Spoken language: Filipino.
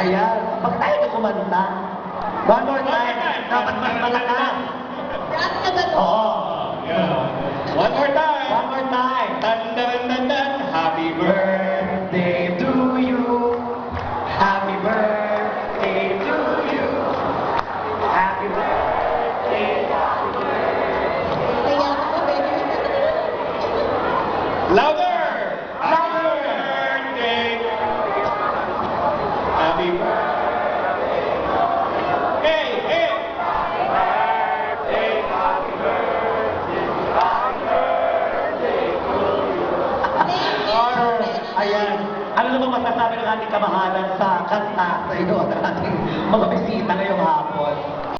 Ayan. Pag tayo na kumanta, one more time, dapat mas malakas. Rap na ba to? Oo. Yeah. One more time. One more time. Tan, tan, tan, tan. Happy birthday. Birthday to you. Happy birthday to you. Happy birthday. Kaya ako, baby. Louder! Louder! Happy birthday! Happy birthday! Hey! Hey! Happy birthday! Happy birthday! Happy birthday to you! Ayan. Ano naman masasabi ng ating kamahalan sa kanta sa iyo at ang ating mga bisita ngayong